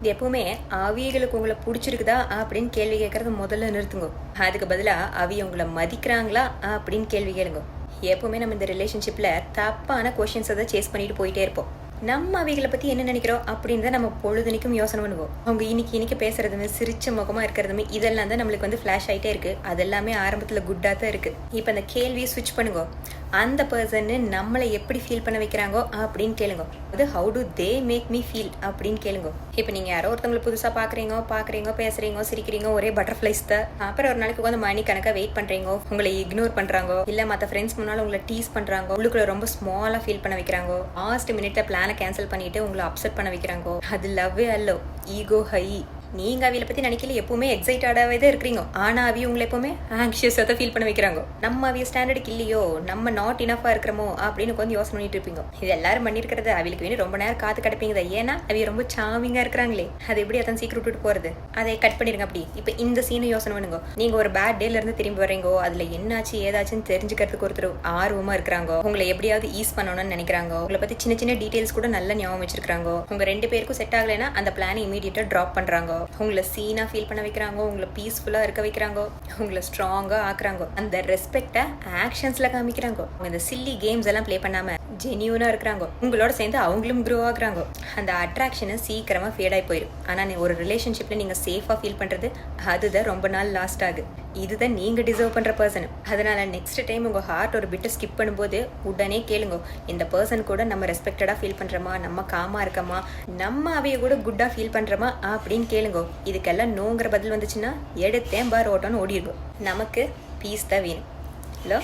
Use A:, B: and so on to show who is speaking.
A: இது எப்பவுமே அவியங்களுக்கு உங்களை பிடிச்சிருக்குதா அப்படின்னு கேள்வி கேட்கறது முதல்ல நிறுத்துங்க. அதுக்கு பதிலாக அவிய உங்களை மதிக்கிறாங்களா அப்படின்னு கேள்வி கேளுங்க. எப்பவுமே நம்ம இந்த ரிலேஷன்ஷிப்பில் தப்பான கொஷின்ஸை தான் சேஸ் பண்ணிட்டு போயிட்டே இருப்போம். நம்ம அவைகளை பற்றி என்ன நினைக்கிறோம் அப்படின்னு தான் நம்ம பொழுதுனிக்கும் யோசனை பண்ணுவோம். அவங்க இன்னைக்கு பேசுறதுமே சிரிச்ச முகமாக இருக்கிறதுமே இதெல்லாம் தான் நம்மளுக்கு வந்து ஃப்ளாஷ் ஆகிட்டே இருக்குது. அதெல்லாமே ஆரம்பத்தில் குட்டாக தான் இருக்குது. இப்போ அந்த கேள்வியை ஸ்விட்ச் பண்ணுங்க. அந்த பர்சன்னு நம்மளை எப்படி ஃபீல் பண்ண வைக்கிறாங்கோ அப்படின்னு கேளுங்க. அது how do they make me feel அப்படின்னு கேளுங்க. இப்போ நீங்கள் யாரோ ஒருத்தவங்களை புதுசாக பார்க்குறீங்க, பேசுகிறீங்க, சிரிக்கிறீங்க, ஒரே பட்டர்ஃப்ளைஸ் தான். அப்புறம் ஒரு நாளைக்கு வந்து மணி கணக்காக வெயிட் பண்ணுறீங்க, உங்களை இக்னோர் பண்ணுறாங்க, இல்லை மற்ற ஃப்ரெண்ட்ஸ் முன்னால் உங்களை டீஸ் பண்ணுறாங்க, உள்ளுக்குள்ள ரொம்ப ஸ்மாலாக ஃபீல் பண்ண வைக்கிறாங்க, லாஸ்ட் மினிட்ல பிளானை கேன்சல் பண்ணிட்டு உங்களை அப்செட் பண்ண வைக்கிறாங்க. அது லவ்வே அல்லோ, ஈகோ ஹை. நீங்கள் அவியலை பற்றி நினைக்கல எப்பவுமே எக்ஸைட்டடாகவே தான் இருக்கிறீங்க. ஆனால் அவிய உங்களை எப்பவுமே ஆங்ஷியஸாக தான் ஃபீல் பண்ண வைக்கிறாங்க. நம்ம அவிய ஸ்டாண்டர்டுக்கு இல்லையோ, நம்ம நாட் இனஃபாக இருக்கிறோமோ அப்படின்னு கொஞ்சம் யோசனை பண்ணிட்டு இருப்பீங்க. இது எல்லாரும் பண்ணியிருக்கிறது. அவிலுக்கு வேணும் ரொம்ப நேரம் காத்து கிடப்பீங்க. ஏன்னா அவிய ரொம்ப சாமிங்காக இருக்கிறாங்களே, அது எப்படி அதான் சீக்கிரம் விட்டுட்டு போகிறது. அதை கட் பண்ணிடுங்க. அப்படி இப்போ இந்த சீனை யோசனை பண்ணுங்க. நீங்கள் ஒரு பேட் டேலேருந்து திரும்பி வரீங்கோ, அதில் என்னாச்சு ஏதாச்சுன்னு தெரிஞ்சுக்கிறதுக்கு ஒருத்தர் ஆர்வமாக இருக்கிறாங்க. உங்களை எப்படியாவது ஈஸ் பண்ணணும்னு நினைக்கிறாங்க. உங்களை பற்றி சின்ன சின்ன டீட்டெயில்ஸ் கூட நல்ல ஞாபகம் வச்சிருக்காங்க. உங்கள் ரெண்டு பேருக்கும் செட் ஆகலைன்னா அந்த பிளானை இமீடியட்டாக ட்ராப் பண்ணுறாங்க. உங்களை சீனா ஃபீல் பண்ண வைக்கிறாங்க, உங்களை பீஸ்ஃபுல்லாக இருக்க வைக்கிறாங்க, உங்களை ஸ்ட்ராங்காக ஆக்குறாங்க. அந்த ரெஸ்பெக்டை ஆக்ஷன்ஸில் காமிக்கிறாங்க. இந்த சில்லி கேம்ஸ் எல்லாம் ப்ளே பண்ணாமல் ஜென்யூனாக இருக்கிறாங்க. உங்களோட சேர்ந்து அவங்களும் க்ரோ ஆகுறாங்க. அந்த அட்ராக்ஷனை சீக்கிரமாக ஃபேட் ஆகி போயிடும். ஆனால் ஒரு ரிலேஷன்ஷிப்பில் நீங்கள் சேஃபாக ஃபீல் பண்ணுறது அதுதான் ரொம்ப நாள் லாஸ்ட் ஆகுது. இதுதான் நீங்கள் டிசர்வ் பண்ணுற பர்சன். அதனால நெக்ஸ்ட் டைம் உங்கள் ஹார்ட் ஒரு பிட்டை ஸ்கிப் பண்ணும்போது உடனே கேளுங்க, இந்த பர்சன் கூட நம்ம ரெஸ்பெக்டடாக ஃபீல் பண்ணுறோமா, நம்ம காமாக இருக்கமா, நம்ம அவைய கூட குட்டாக ஃபீல் பண்ணுறோமா அப்படின்னு கேளுங்க. இதுக்கெல்லாம் நோங்கிற பதில் வந்துச்சுன்னா எடுத்தேன் பார் ஓட்டோன்னு ஓடிருக்கும். நமக்கு பீஸ் தான் வேணும். ஹலோ.